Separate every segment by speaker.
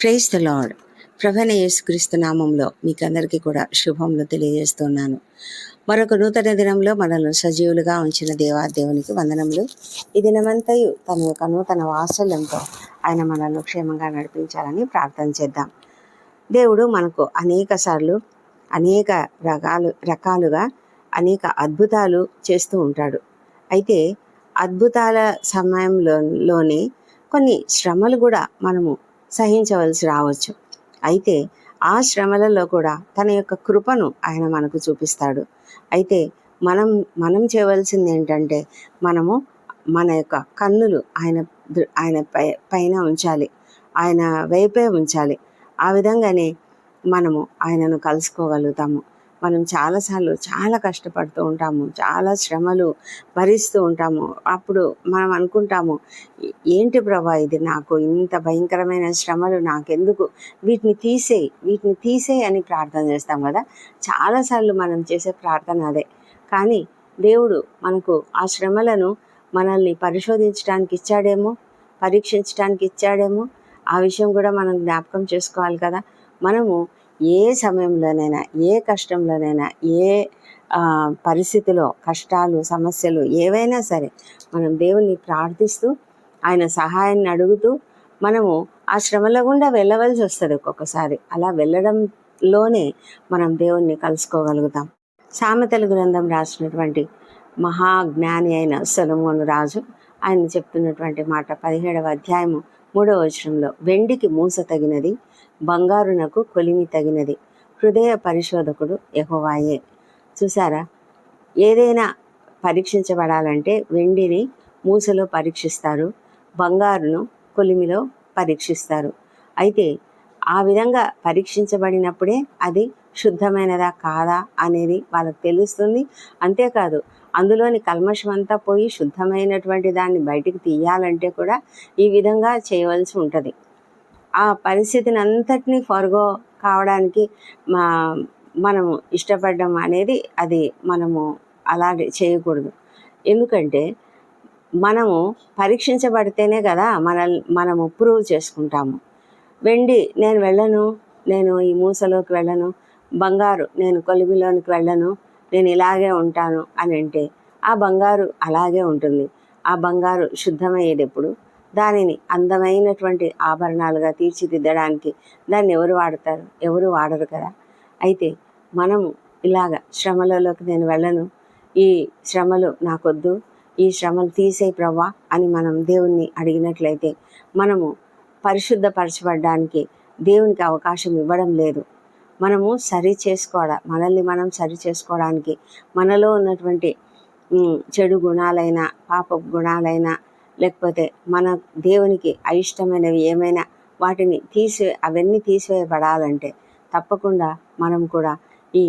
Speaker 1: Praise the lord. ప్రభువైన యేసుక్రీస్తు నామంలో మీకందరికీ కూడా శుభములు తెలియజేస్తున్నాను. మరొక నూతన దినంలో మనల్ని సజీవులుగా ఉంచిన దేవునికి వందనములు. ఈ దినమంతయు తన యొక్క నూతన వాత్సల్యంతో ఆయన మనల్ని క్షేమంగా నడిపించాలని ప్రార్థన చేద్దాం. దేవుడు మనకు అనేక సార్లు అనేక రకాలుగా అనేక అద్భుతాలు చేస్తూ ఉంటాడు. అయితే అద్భుతాల సమయంలోనే కొన్ని శ్రమలు కూడా మనము సహించవలసి రావచ్చు. అయితే ఆ శ్రమలలో కూడా తన యొక్క కృపను ఆయన మనకు చూపిస్తాడు. అయితే మనం చేయవలసింది ఏంటంటే మనము మన యొక్క కన్నులు ఆయన పైన ఉంచాలి, ఆయన వైపే ఉంచాలి. ఆ విధంగానే మనము ఆయనను కలుసుకోగలుగుతాము. మనం చాలాసార్లు చాలా కష్టపడుతూ ఉంటాము, చాలా శ్రమలు భరిస్తూ ఉంటాము. అప్పుడు మనం అనుకుంటాము, ఏంటి ప్రభా ఇది, నాకు ఇంత భయంకరమైన శ్రమలు నాకెందుకు, వీటిని తీసేయి అని ప్రార్థన చేస్తాం కదా. చాలాసార్లు మనం చేసే ప్రార్థన అదే. కానీ దేవుడు మనకు ఆ శ్రమలను మనల్ని పరిశోధించడానికి ఇచ్చాడేమో, పరీక్షించడానికి ఇచ్చాడేమో. ఆ విషయం కూడా మనం జ్ఞాపకం చేసుకోవాలి కదా. మనము ఏ సమయంలోనైనా, ఏ కష్టంలోనైనా, ఏ పరిస్థితిలో, కష్టాలు సమస్యలు ఏవైనా సరే మనం దేవుణ్ణి ప్రార్థిస్తూ ఆయన సహాయాన్ని అడుగుతూ మనము ఆ శ్రమల గుండా వెళ్ళవలసి వస్తుంది ఒక్కొక్కసారి. అలా వెళ్ళడంలోనే మనం దేవుణ్ణి కలుసుకోగలుగుతాం. సామెతల గ్రంథం రాసినటువంటి మహాజ్ఞాని అయిన సొలొమోను రాజు ఆయన చెప్తున్నటువంటి మాట 17వ అధ్యాయము 3వ వచనంలో, వెండికి మూస తగినది, బంగారునకు కొలిమి తగినది, హృదయ పరిశోధకుడు యెహోవాయే. చూసారా, ఏదైనా పరీక్షించబడాలంటే వెండిని మూసలో పరీక్షిస్తారు, బంగారును కొలిమిలో పరీక్షిస్తారు. అయితే ఆ విధంగా పరీక్షించబడినప్పుడే అది శుద్ధమైనదా కాదా అనేది వాళ్ళకి తెలుస్తుంది. అంతేకాదు, అందులోని కల్మషం అంతా పోయి శుద్ధమైనటువంటి దాన్ని బయటికి తీయాలంటే కూడా ఈ విధంగా చేయవలసి ఉంటుంది. ఆ పరిస్థితిని అంతటినీ ఫర్గో కావడానికి మనము ఇష్టపడడం అనేది అది మనము అలాగే చేయకూడదు. ఎందుకంటే మనము పరీక్షించబడితేనే కదా మనము ప్రూవ్ చేసుకుంటాము. వెండి నేను వెళ్ళను, నేను ఈ మూసలోకి వెళ్ళను, బంగారు నేను కొలిమిలోనికి వెళ్ళను, నేను ఇలాగే ఉంటాను అని అంటే ఆ బంగారు అలాగే ఉంటుంది. ఆ బంగారు శుద్ధమయ్యేది ఎప్పుడు? దానిని అందమైనటువంటి ఆభరణాలుగా తీర్చిదిద్దడానికి దాన్ని ఎవరు వాడతారు? ఎవరు వాడరు కదా. అయితే మనము ఇలాగ శ్రమలలోకి నేను వెళ్ళను, ఈ శ్రమలు నాకొద్దు, ఈ శ్రమలు తీసేయి ప్రభా అని మనం దేవుణ్ణి అడిగినట్లయితే మనము పరిశుద్ధపరచబడడానికి దేవునికి అవకాశం ఇవ్వడం లేదు. మనము మనల్ని మనం సరి చేసుకోవడానికి మనలో ఉన్నటువంటి చెడు గుణాలైనా, పాపపు గుణాలైనా, లేకపోతే మన దేవునికి అయిష్టమైనవి ఏమైనా వాటిని అవన్నీ తీసివేయబడాలంటే తప్పకుండా మనం కూడా ఈ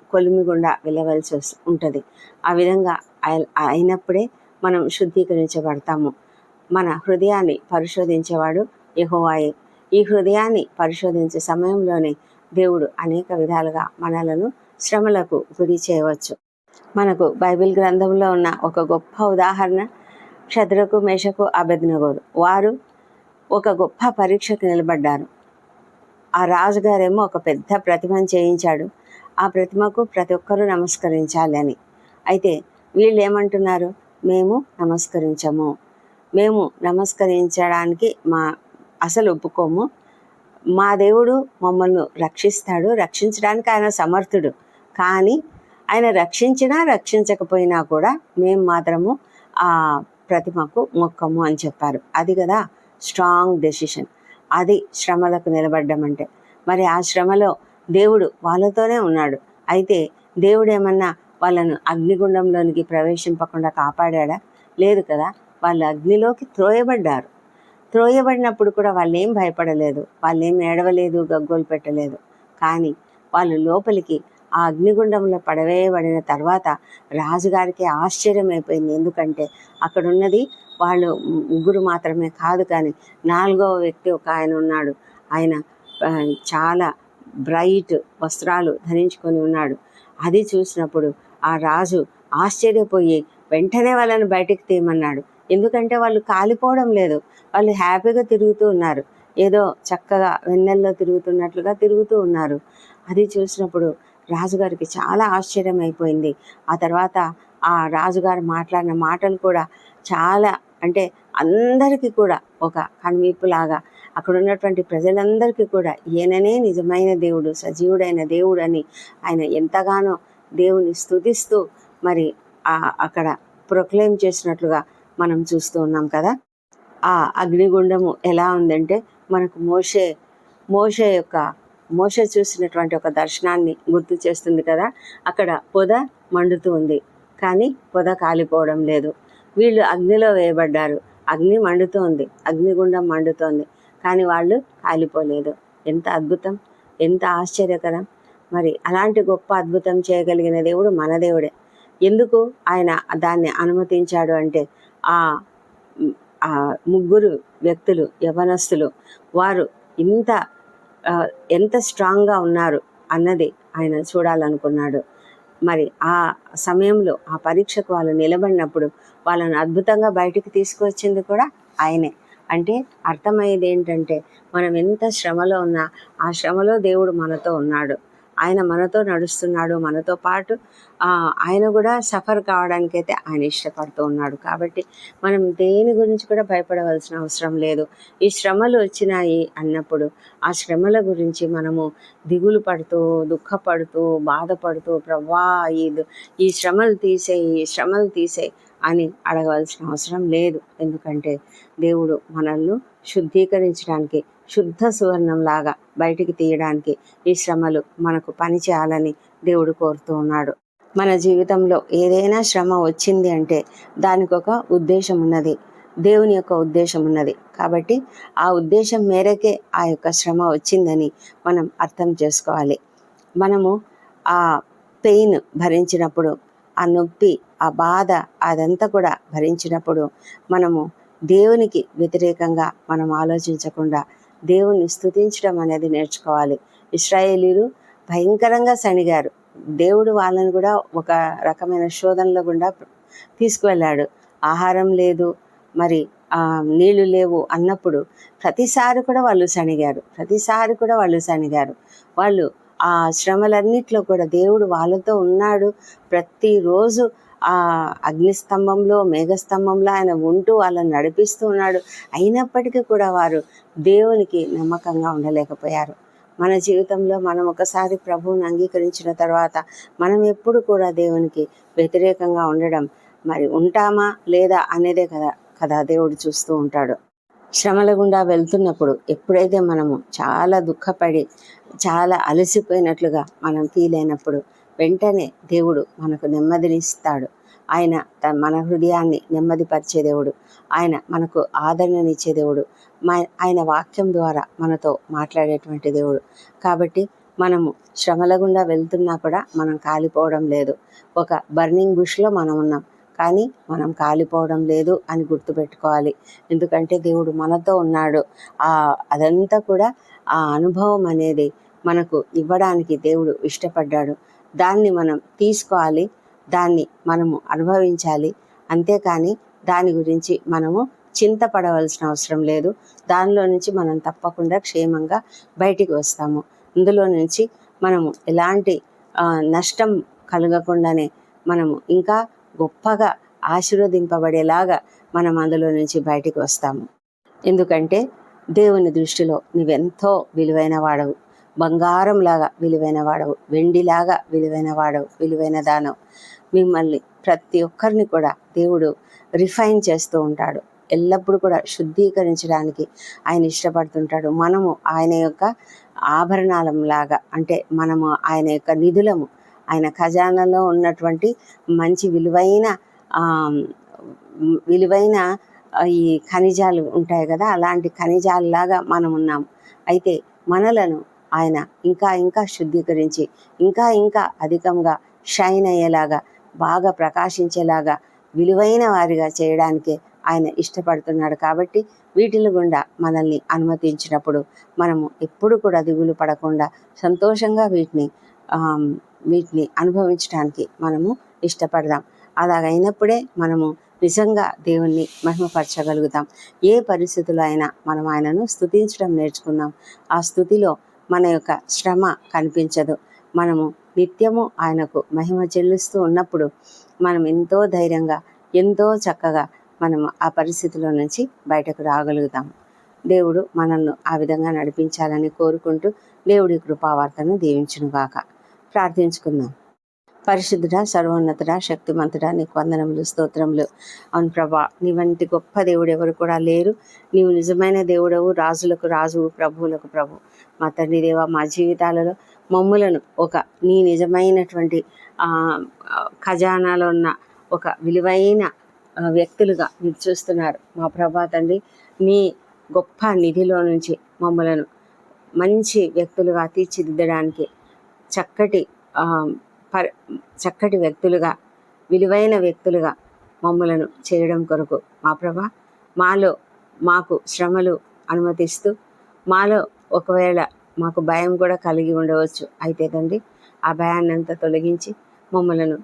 Speaker 1: కొలిమి గుండా వెళ్ళవలసి ఉంటుంది. ఆ విధంగా అయినప్పుడే మనం శుద్ధీకరించబడతాము. మన హృదయాన్ని పరిశోధించేవాడు యెహోవాయే. ఈ హృదయాన్ని పరిశోధించే సమయంలోనే దేవుడు అనేక విధాలుగా మనలను శ్రమలకు గురి చేయవచ్చు. మనకు బైబిల్ గ్రంథంలో ఉన్న ఒక గొప్ప ఉదాహరణ షద్రకు, మేషకు, అబేద్నెగోలు. వారు ఒక గొప్ప పరీక్షకు నిలబడ్డారు. ఆ రాజుగారేమో ఒక పెద్ద ప్రతిమను చేయించాడు. ఆ ప్రతిమకు ప్రతి ఒక్కరూ నమస్కరించాలి అని. అయితే వీళ్ళు ఏమంటున్నారు? మేము నమస్కరించము, మేము నమస్కరించడానికి అసలు ఒప్పుకోము. మా దేవుడు మమ్మల్ని రక్షించడానికి ఆయన సమర్థుడు. కానీ ఆయన రక్షించినా రక్షించకపోయినా కూడా మేము మాత్రము ఆ ప్రతిమకు మొక్కము అని చెప్పారు. అది కదా స్ట్రాంగ్ డెసిషన్. అది శ్రమలకు నిలబడ్డం అంటే. మరి ఆ శ్రమలో దేవుడు వాళ్ళతోనే ఉన్నాడు. అయితే దేవుడు ఏమన్నా వాళ్ళను అగ్నిగుండంలోనికి ప్రవేశింపకుండా కాపాడా? లేదు కదా. వాళ్ళు అగ్నిలోకి త్రోయబడినప్పుడు కూడా వాళ్ళు ఏం భయపడలేదు, వాళ్ళు ఏం ఏడవలేదు, గగ్గోలు పెట్టలేదు. కానీ వాళ్ళు లోపలికి ఆ అగ్నిగుండంలో పడవేయబడిన తర్వాత రాజుగారికి ఆశ్చర్యం అయిపోయింది. ఎందుకంటే అక్కడ ఉన్నది వాళ్ళు ముగ్గురు మాత్రమే కాదు, కానీ 4వ వ్యక్తి ఒక ఆయన ఉన్నాడు. ఆయన చాలా బ్రైట్ వస్త్రాలు ధరించుకొని ఉన్నాడు. అది చూసినప్పుడు ఆ రాజు ఆశ్చర్యపోయి వెంటనే వాళ్ళని బయటికి తీయమన్నాడు. ఎందుకంటే వాళ్ళు కాలిపోవడం లేదు, వాళ్ళు హ్యాపీగా తిరుగుతూ ఉన్నారు. ఏదో చక్కగా వెన్నెల్లో తిరుగుతున్నట్లుగా తిరుగుతూ ఉన్నారు. అది చూసినప్పుడు రాజుగారికి చాలా ఆశ్చర్యం అయిపోయింది. ఆ తర్వాత ఆ రాజుగారు మాట్లాడిన మాటలు కూడా చాలా, అంటే అందరికీ కూడా ఒక కనువిప్పులాగా, అక్కడ ఉన్నటువంటి ప్రజలందరికీ కూడా ఈయననే నిజమైన దేవుడు, సజీవుడైన దేవుడు అని ఆయన ఎంతగానో దేవుని స్తుతిస్తూ మరి అక్కడ ప్రొక్లెయిమ్ చేసినట్లుగా మనం చూస్తూ ఉన్నాం కదా. ఆ అగ్నిగుండము ఎలా ఉందంటే మనకు మోషే చూసినటువంటి ఒక దర్శనాన్ని గుర్తు చేస్తుంది కదా. అక్కడ పొద మండుతూ ఉంది, కానీ పొద కాలిపోవడం లేదు. వీళ్ళు అగ్నిలో వేయబడ్డారు, అగ్ని మండుతోంది, అగ్నిగుండం మండుతోంది, కానీ వాళ్ళు కాలిపోలేదు. ఎంత అద్భుతం, ఎంత ఆశ్చర్యకరం. మరి అలాంటి గొప్ప అద్భుతం చేయగలిగిన దేవుడు మన దేవుడే. ఎందుకు ఆయన దాన్ని అనుమతించాడు అంటే ఆ ముగ్గురు వ్యక్తులు, యవనస్తులు, వారు ఎంత స్ట్రాంగ్గా ఉన్నారు అన్నది ఆయన చూడాలనుకున్నాడు. మరి ఆ సమయంలో ఆ పరీక్షకు వాళ్ళు నిలబడినప్పుడు వాళ్ళని అద్భుతంగా బయటికి తీసుకువచ్చింది కూడా ఆయనే. అంటే అర్థమయ్యేది ఏంటంటే మనం ఎంత శ్రమలో ఉన్నా ఆ శ్రమలో దేవుడు మనతో ఉన్నాడు, ఆయన మనతో నడుస్తున్నాడు, మనతో పాటు ఆయన కూడా సఫర్ కావడానికైతే ఆయన ఇష్టపడుతూ ఉన్నాడు. కాబట్టి మనం దేని గురించి కూడా భయపడవలసిన అవసరం లేదు. ఈ శ్రమలు వచ్చినాయి అన్నప్పుడు ఆ శ్రమల గురించి మనము దిగులు పడుతూ, దుఃఖపడుతూ, బాధపడుతూ, ప్రవ్వా ఈ శ్రమలు తీసేయి అని అడగవలసిన అవసరం లేదు. ఎందుకంటే దేవుడు మనల్ని శుద్ధీకరించడానికి, శుద్ధ సువర్ణంలాగా బయటికి తీయడానికి ఈ శ్రమలు మనకు పని చేయాలని దేవుడు కోరుతూ ఉన్నాడు. మన జీవితంలో ఏదైనా శ్రమ వచ్చింది అంటే దానికి ఒక ఉద్దేశం ఉన్నది, దేవుని యొక్క ఉద్దేశం ఉన్నది. కాబట్టి ఆ ఉద్దేశం మేరకే ఆ యొక్క శ్రమ వచ్చిందని మనం అర్థం చేసుకోవాలి. మనము ఆ పెయిన్ భరించినప్పుడు, ఆ నొప్పి, ఆ బాధ, అదంతా కూడా భరించినప్పుడు మనము దేవునికి వ్యతిరేకంగా మనం ఆలోచించకుండా దేవుణ్ణి స్తుతించడం అనేది నేర్చుకోవాలి. ఇశ్రాయేలీలు భయంకరంగా సణిగారు. దేవుడు వాళ్ళని కూడా ఒక రకమైన శోధనలో గుండా తీసుకువెళ్ళాడు. ఆహారం లేదు, మరి నీళ్లు లేవు అన్నప్పుడు ప్రతిసారి కూడా వాళ్ళు సణిగారు. వాళ్ళు ఆ శ్రమలన్నిట్లో కూడా దేవుడు వాళ్ళతో ఉన్నాడు. ప్రతిరోజు ఆ అగ్నిస్తంభంలో, మేఘస్తంభంలో ఆయన ఉంటూ వాళ్ళని నడిపిస్తూ ఉన్నాడు. అయినప్పటికీ కూడా వారు దేవునికి నమ్మకంగా ఉండలేకపోయారు. మన జీవితంలో మనం ఒకసారి ప్రభువుని అంగీకరించిన తర్వాత మనం ఎప్పుడు కూడా దేవునికి వ్యతిరేకంగా ఉండడం, మరి ఉంటామా లేదా అనేదే కదా దేవుడు చూస్తూ ఉంటాడు. శ్రమల గుండా వెళ్తున్నప్పుడు ఎప్పుడైతే మనము చాలా దుఃఖపడి, చాలా అలసిపోయినట్లుగా మనం ఫీల్ అయినప్పుడు వెంటనే దేవుడు మనకు నెమ్మదినిస్తాడు. ఆయన మన హృదయాన్ని నెమ్మదిపరిచే దేవుడు, ఆయన మనకు ఆదరణనిచ్చే దేవుడు, ఆయన వాక్యం ద్వారా మనతో మాట్లాడేటువంటి దేవుడు. కాబట్టి మనము శ్రమల గుండా వెళ్తున్నా కూడా మనం కాలిపోవడం లేదు. ఒక బర్నింగ్ బుష్లో మనం ఉన్నాం, కానీ మనం కాలిపోవడం లేదు అని గుర్తుపెట్టుకోవాలి. ఎందుకంటే దేవుడు మనతో ఉన్నాడు. అదంతా కూడా ఆ అనుభవం అనేది మనకు ఇవ్వడానికి దేవుడు ఇష్టపడ్డాడు. దాన్ని మనం తీసుకోవాలి, దాన్ని మనము అనుభవించాలి. అంతేకాని దాని గురించి మనము చింతపడవలసిన అవసరం లేదు. దానిలో నుంచి మనం తప్పకుండా క్షేమంగా బయటికి వస్తాము. ఇందులో నుంచి మనము ఎలాంటి నష్టం కలగకుండానే మనము ఇంకా గొప్పగా ఆశీర్వదింపబడేలాగా మనం అందులో నుంచి బయటికి వస్తాము. ఎందుకంటే దేవుని దృష్టిలో నువ్వెంతో విలువైన వాడవు, బంగారంలాగా విలువైన వాడవు, వెండిలాగా విలువైన వాడవు, విలువైన దానవు. మిమ్మల్ని ప్రతి ఒక్కరిని కూడా దేవుడు రిఫైన్ చేస్తూ ఉంటాడు. ఎల్లప్పుడూ కూడా శుద్ధీకరించడానికి ఆయన ఇష్టపడుతుంటాడు. మనము ఆయన యొక్క ఆభరణాలంలాగా, అంటే మనము ఆయన యొక్క నిధులము. ఆయన ఖజానాలో ఉన్నటువంటి మంచి విలువైన ఈ ఖనిజాలు ఉంటాయి కదా, అలాంటి ఖనిజాలలాగా మనం ఉన్నాము. అయితే మనలను ఆయన ఇంకా ఇంకా శుద్ధీకరించి ఇంకా ఇంకా అధికంగా షైన్ అయ్యేలాగా, బాగా ప్రకాశించేలాగా, విలువైన వారిగా చేయడానికే ఆయన ఇష్టపడుతున్నాడు. కాబట్టి వీటిని గుండా మనల్ని అనుమతించినప్పుడు మనము ఎప్పుడు కూడా దిగులు పడకుండా సంతోషంగా వీటిని అనుభవించడానికి మనము ఇష్టపడదాం. అలాగైనప్పుడే మనము నిజంగా దేవుణ్ణి మహిమపరచగలుగుతాం. ఏ పరిస్థితుల్లో అయినా మనం ఆయనను స్తుతించడం నేర్చుకుందాం. ఆ స్తుతిలో మన యొక్క శ్రమ కనిపించదు. మనము నిత్యము ఆయనకు మహిమ చెల్లిస్తూ ఉన్నప్పుడు మనం ఎంతో ధైర్యంగా, ఎంతో చక్కగా మనము ఆ పరిస్థితిలో నుంచి బయటకు రాగలుగుతాం. దేవుడు మనల్ని ఆ విధంగా నడిపించాలని కోరుకుంటూ దేవుడి కృపావార్తను దీవించునుగాక. ప్రార్థించుకుందాం. పరిశుద్ధుడా, సర్వోన్నతుడా, శక్తిమంతుడా, నీకు వందనములు, స్తోత్రములు. అవును ప్రభా, నీ వంటి గొప్ప దేవుడు ఎవరు కూడా లేరు. నీవు నిజమైన దేవుడవు, రాజులకు రాజువు, ప్రభువులకు ప్రభు. మా తండ్రి దేవ, మా జీవితాలలో మమ్ములను ఒక నీ నిజమైనటువంటి ఖజానాలో ఉన్న ఒక విలువైన వ్యక్తులుగా మీరు చూస్తున్నారు. మా ప్రభా తండ్రి, నీ గొప్ప నిధిలో నుంచి మమ్మలను మంచి వ్యక్తులుగా తీర్చిదిద్దడానికి చక్కటి వ్యక్తులుగా, విలువైన వ్యక్తులుగా మమ్మలను చేయడం కొరకు మా ప్రభా, మాకు శ్రమలు అనుమతిస్తూ, మాలో ఒకవేళ మాకు భయం కూడా కలిగి ఉండవచ్చు. అయితే తండ్రి, ఆ భయాన్ని అంతా తొలగించి మమ్మలను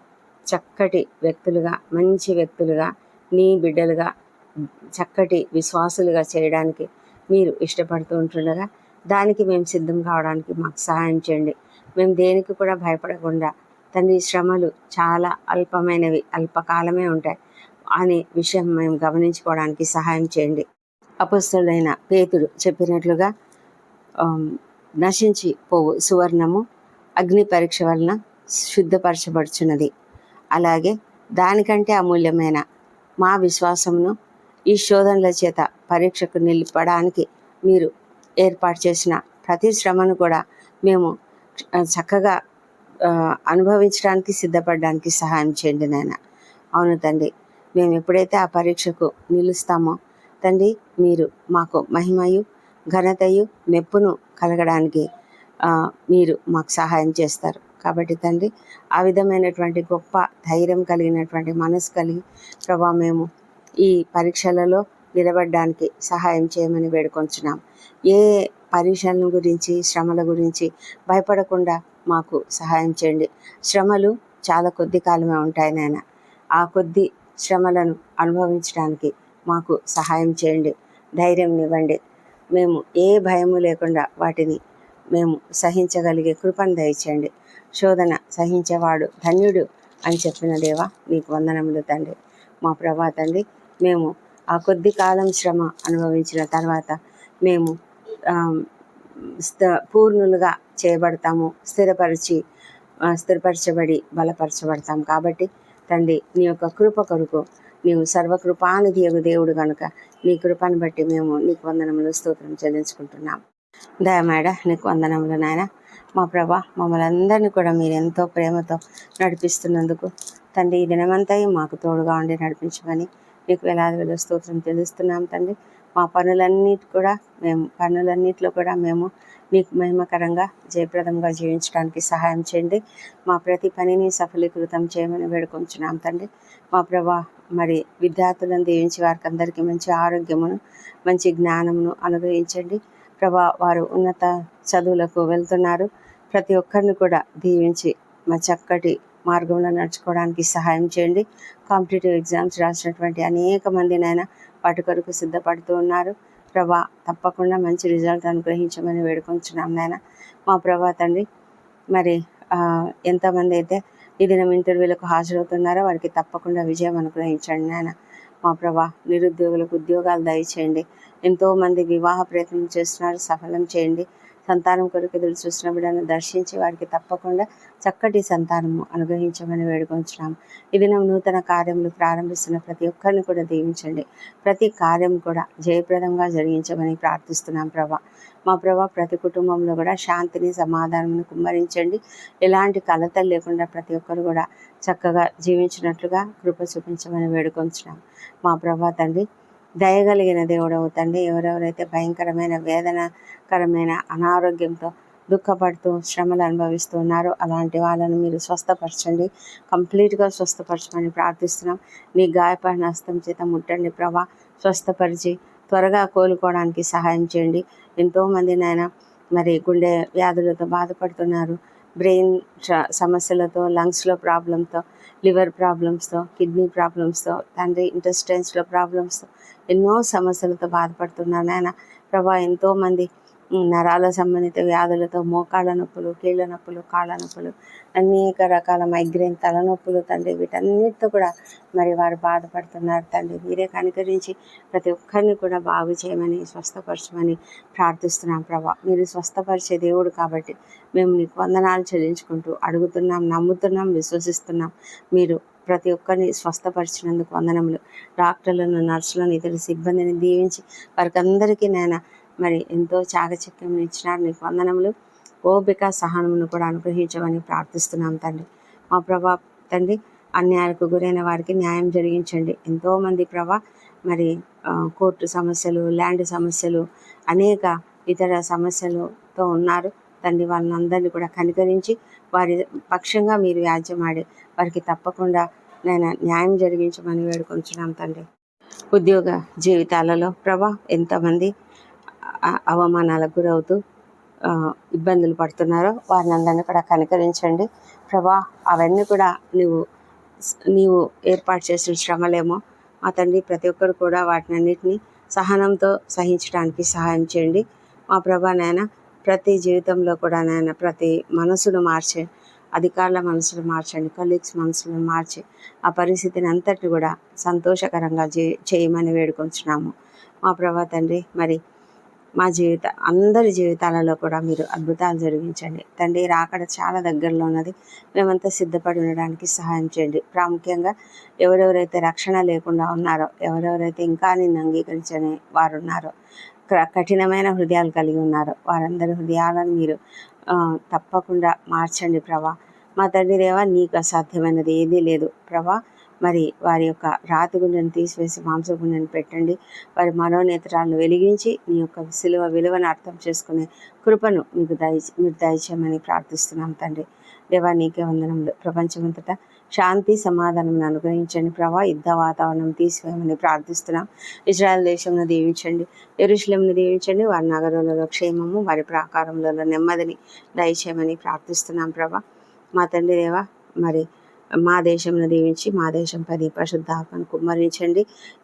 Speaker 1: చక్కటి వ్యక్తులుగా, మంచి వ్యక్తులుగా, నీ బిడ్డలుగా, చక్కటి విశ్వాసులుగా చేయడానికి మీరు ఇష్టపడుతూ ఉంటుండగా దానికి మేము సిద్ధం కావడానికి మాకు సహాయం చేయండి. మేము దేనికి కూడా భయపడకుండా, తండ్రి, శ్రమలు చాలా అల్పమైనవి, అల్పకాలమే ఉంటాయి అనే విషయం మేము గమనించుకోవడానికి సహాయం చేయండి. అపొస్తలుడైన పేతురు చెప్పినట్లుగా నశించి పోవు సువర్ణము అగ్ని పరీక్ష వలన శుద్ధపరచబడుచున్నది. అలాగే దానికంటే అమూల్యమైన మా విశ్వాసమును ఈ శోధనల చేత పరీక్షకు నిలపడానికి మీరు ఏర్పాటు చేసిన ప్రతి శ్రమను కూడా మేము చక్కగా అనుభవించడానికి, సిద్ధపడడానికి సహాయం చేయండి నాయన. అవును తండ్రి, మేము ఎప్పుడైతే ఆ పరీక్షకు నిలుస్తామో తండ్రి, మీరు మాకు మహిమయు, ఘనతయు, మెప్పును కలగడానికి మీరు మాకు సహాయం చేస్తారు. కాబట్టి తండ్రి, ఆ విధమైనటువంటి గొప్ప ధైర్యం కలిగినటువంటి మనసు కలిగి ప్రభా, మేము ఈ పరీక్షలలో నిలబడడానికి సహాయం చేయమని వేడుకొంచున్నాం. ఏ పరీక్షల గురించి, శ్రమల గురించి భయపడకుండా మాకు సహాయం చేయండి. శ్రమలు చాలా కొద్ది కాలమే ఉంటాయి నాయన. ఆ కొద్ది శ్రమలను అనుభవించడానికి మాకు సహాయం చేయండి, ధైర్యం ఇవ్వండి. మేము ఏ భయము లేకుండా వాటిని మేము సహించగలిగే కృపను దయచేయండి. శోధన సహించేవాడు ధన్యుడు అని చెప్పిన దేవా, నీకు వందనములు తండ్రి. మా ప్రభా తండ్రి, మేము ఆ కొద్ది కాలం శ్రమ అనుభవించిన తర్వాత మేము పూర్ణులుగా చేయబడతాము, స్థిరపరచబడి బలపరచబడతాం. కాబట్టి తండ్రి, నీ యొక్క కృప కొరకు, నీవు సర్వకృపానిధియగు దేవుడు కనుక నీ కృపను బట్టి మేము నీకు వందనములు, స్తోత్రం చెల్లించుకుంటున్నాం. దయమేడ నీకు వందనములు నాయన. మా ప్రభా, మమ్మల్ని అందరినీ కూడా మీరు ఎంతో ప్రేమతో నడిపిస్తున్నందుకు తండ్రి, ఈ దినమంతా మాకు తోడుగా ఉండి నడిపించమని నీకు వేలాది స్తోత్రం చెల్లిస్తున్నాం తండ్రి. మా పనులన్నిటిలో కూడా మేము నీకు మహిమకరంగా, జయప్రదంగా జీవించడానికి సహాయం చేయండి. మా ప్రతి పనిని సఫలీకృతం చేయమని వేడుకొంచున్నాం తండ్రి. మా ప్రభా, మరి విద్యార్థులను దీవించి వారికి అందరికీ మంచి ఆరోగ్యమును, మంచి జ్ఞానమును అనుగ్రహించండి ప్రభా. వారు ఉన్నత చదువులకు వెళ్తున్నారు. ప్రతి ఒక్కరిని కూడా దీవించి మా చక్కటి మార్గంలో నడుచుకోవడానికి సహాయం చేయండి. కాంపిటేటివ్ ఎగ్జామ్స్ రాసినటువంటి అనేక మందినైనా వాటి కొరకు సిద్ధపడుతూ ఉన్నారు ప్రభా. తప్పకుండా మంచి రిజల్ట్ అనుగ్రహించమని వేడుకొంచున్నాం నాయన. మా ప్రభా తండ్రి, మరి ఎంతమంది అయితే ఈ దినం ఇంటర్వ్యూలకు హాజరవుతున్నారో వారికి తప్పకుండా విజయం అనుగ్రహించండి నాయన. మా ప్రభా, నిరుద్యోగులకు ఉద్యోగాలు దయచేయండి. ఎంతోమంది వివాహ ప్రయత్నం చేస్తున్నారు, సఫలం చేయండి. సంతానం కొరకు ఎదురు చూసిన బిడ్డను దర్శించి వారికి తప్పకుండా చక్కటి సంతానము అనుగ్రహించమని వేడుకొంచున్నాం. ఇది నూతన కార్యములు ప్రారంభిస్తున్న ప్రతి ఒక్కరిని కూడా దీవించండి. ప్రతి కార్యం కూడా జయప్రదంగా జరిగించమని ప్రార్థిస్తున్నాం ప్రభా. మా ప్రభా, ప్రతి కుటుంబంలో కూడా శాంతిని, సమాధానమును కుమ్మరించండి. ఎలాంటి కలతలు లేకుండా ప్రతి ఒక్కరు కూడా చక్కగా జీవించినట్లుగా కృప చూపించమని వేడుకొంచున్నాం. మా ప్రభా తండ్రి, దయగలిగిన దేవుడవు తండ్రి, ఎవరెవరైతే భయంకరమైన వేదనకరమైన అనారోగ్యంతో దుఃఖపడుతూ శ్రమలు అనుభవిస్తూ ఉన్నారో అలాంటి వాళ్ళను మీరు స్వస్థపరచండి, కంప్లీట్గా స్వస్థపరచమని ప్రార్థిస్తున్నాం. నీ గాయపడిన హస్తం చేత ముట్టండి ప్రభా, స్వస్థపరిచి త్వరగా కోలుకోవడానికి సహాయం చేయండి. ఎంతోమంది నాయన మరి గుండె వ్యాధులతో బాధపడుతున్నారు. బ్రెయిన్ సమస్యలతో, లంగ్స్లో ప్రాబ్లంతో, లివర్ ప్రాబ్లమ్స్తో, కిడ్నీ ప్రాబ్లమ్స్తో, తండ్రి ఇంటెస్టైన్స్లో ప్రాబ్లమ్స్తో ఎన్నో సమస్యలతో బాధపడుతున్నారు నాయన. ప్రభా, ఎంతోమంది నరాల సంబంధిత వ్యాధులతో, మోకాళ్ళ నొప్పులు, కీళ్ళ నొప్పులు, కాళ్ళ నొప్పులు, అనేక రకాల మైగ్రేన్, తలనొప్పులు తండ్రి, వీటన్నిటితో కూడా మరి వారు బాధపడుతున్నారు తండ్రి. మీరే కనికరించి ప్రతి ఒక్కరిని కూడా బాగు చేయమని, స్వస్థపరచమని ప్రార్థిస్తున్నాం ప్రభా. మీరు స్వస్థపరిచే దేవుడు కాబట్టి మేము నీకు వందనాలు చెల్లించుకుంటూ అడుగుతున్నాం, నమ్ముతున్నాం, విశ్వసిస్తున్నాం. మీరు ప్రతి ఒక్కరిని స్వస్థపరిచినందుకు వందనములు. డాక్టర్లను, నర్సులను, ఇతర సిబ్బందిని దీవించి వారికి అందరికీ నేను మరి ఎంతో చాకచక్యం ఇచ్చినారు. నీకు వందనములు. ఓపిక, సహనమును కూడా అనుగ్రహించమని ప్రార్థిస్తున్నాం తండ్రి. మా ప్రభా తండ్రి, అన్యాయాలకు గురైన వారికి న్యాయం జరిగించండి. ఎంతోమంది ప్రభా మరి కోర్టు సమస్యలు, ల్యాండ్ సమస్యలు, అనేక ఇతర సమస్యలతో ఉన్నారు తండ్రి. వాళ్ళని అందరినీ కూడా కనికరించి వారి పక్షంగా మీరు వ్యాజ్యమాడి వారికి తప్పకుండా నేను న్యాయం జరిగించమని వేడుకొంచున్నాం తండ్రి. ఉద్యోగ జీవితాలలో ప్రభా ఎంతమంది అవమానాలకు గురవుతూ ఇబ్బందులు పడుతున్నారో వారిని అందరినీ కూడా కనికరించండి ప్రభా. అవన్నీ కూడా నీవు ఏర్పాటు చేసిన శ్రమలేమో మా తండ్రి. ప్రతి ఒక్కరు కూడా వాటిని అన్నిటినీ సహనంతో సహించడానికి సహాయం చేయండి మా ప్రభా. నాయన ప్రతి జీవితంలో కూడా నాయన ప్రతి మనసును మార్చే, అధికారుల మనసులు మార్చండి, కొలీగ్స్ మనసులను మార్చి ఆ పరిస్థితిని అంతటిని కూడా సంతోషకరంగా చేయమని వేడుకొంచున్నాము మా ప్రభా తండ్రి. మరి మా అందరి జీవితాలలో కూడా మీరు అద్భుతాలు జరిగించండి తండ్రి. రాకడ చాలా దగ్గరలో ఉన్నది. మేమంతా సిద్ధపడి ఉండడానికి సహాయం చేయండి. ప్రాముఖ్యంగా ఎవరెవరైతే రక్షణ లేకుండా ఉన్నారో, ఎవరెవరైతే ఇంకా నిన్ను అంగీకరించని వారు ఉన్నారో, కఠినమైన హృదయాలు కలిగి ఉన్నారో వారందరి హృదయాలను మీరు తప్పకుండా మార్చండి ప్రభా. మా తండ్రి దేవా, నీకు అసాధ్యమైనది ఏదీ లేదు ప్రభా. మరి వారి యొక్క రాతి గుండెను తీసివేసి మాంస గుండెను పెట్టండి. వారి మనోనేత్రాలను వెలిగించి నీ యొక్క సిలువ విలువను అర్థం చేసుకునే కృపను మీరు దయచేయమని ప్రార్థిస్తున్నాం తండ్రి. దేవా, నీకే వందనములు. ప్రపంచమంతటా శాంతి సమాధానం అనుగ్రహించండి ప్రభా. యుద్ధ వాతావరణం తీసివేయమని ప్రార్థిస్తున్నాం. ఇజ్రాయెల్ దేశంను దీవించండి, యెరూషలేమును దీవించండి. వారి నగరాలలో క్షేమము, వారి ప్రాకారములలో నెమ్మదిని దయచేయమని ప్రార్థిస్తున్నాం ప్రభా. మా తండ్రి దేవా, మరి మా దేశంను దీవించి మా దేశంపై నీ పరిశుద్ధాత్మను కుమ్మరించండి.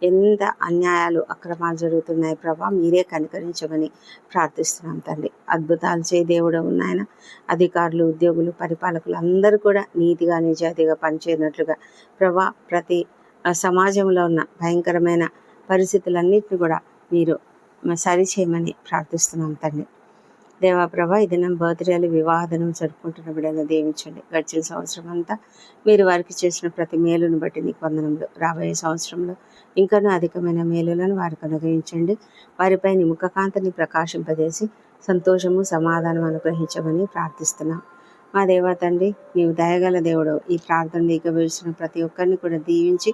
Speaker 1: ఎంత అన్యాయాలు, అక్రమాలు జరుగుతున్నాయి ప్రభా, మీరే కనికరించమని ప్రార్థిస్తున్నాం తండ్రి. అద్భుతాలు చేయి దేవుడు ఉన్నాయన. అధికారులు, ఉద్యోగులు, పరిపాలకులు అందరూ కూడా నీతిగా, నిజాయితీగా పనిచేయనట్లుగా ప్రభా, ప్రతి సమాజంలో ఉన్న భయంకరమైన పరిస్థితులన్నింటినీ కూడా మీరు సరిచేయమని ప్రార్థిస్తున్నాం తండ్రి. దేవాప్రభ, ఈ దినం బర్త్డేలు, వివాహదనం జరుపుకుంటున్న బిడ్డలను దీవించండి. గడిచిన సంవత్సరం అంతా మీరు వారికి చేసిన ప్రతి మేలును బట్టి నీకు వందనములు. రాబోయే సంవత్సరంలో ఇంకనూ అధికమైన మేలులను వారికి అనుగ్రహించండి. వారిపై నీ ముఖకాంతిని ప్రకాశింపజేసి సంతోషము, సమాధానం అనుగ్రహించమని ప్రార్థిస్తున్నాం. మా దేవా తండ్రి, నీవు దయగల దేవుడు. ఈ ప్రార్థనలు ఏకీభవించిన ప్రతి ఒక్కరిని కూడా దీవించి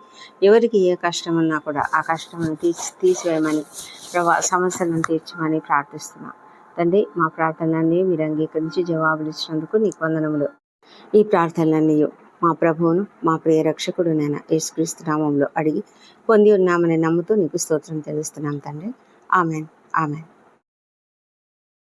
Speaker 1: ఎవరికి ఏ కష్టం ఉన్నా కూడా ఆ కష్టమును తీసివేయమని ప్రభా, సమస్యలను తీర్చమని ప్రార్థిస్తున్నాం తండ్రి. మా ప్రార్థనలన్నీ మీరు అంగీకరించి జవాబులు ఇచ్చినందుకు నీకు వందనములు. ఈ ప్రార్థనలన్నీ మా ప్రభువును, మా ప్రియ రక్షకుడు నైనా యేసుక్రీస్తు నామములో అడిగి పొంది ఉన్నామని నమ్ముతూ నీకు స్తోత్రం తెలుస్తున్నాం తండ్రి. Amen, amen.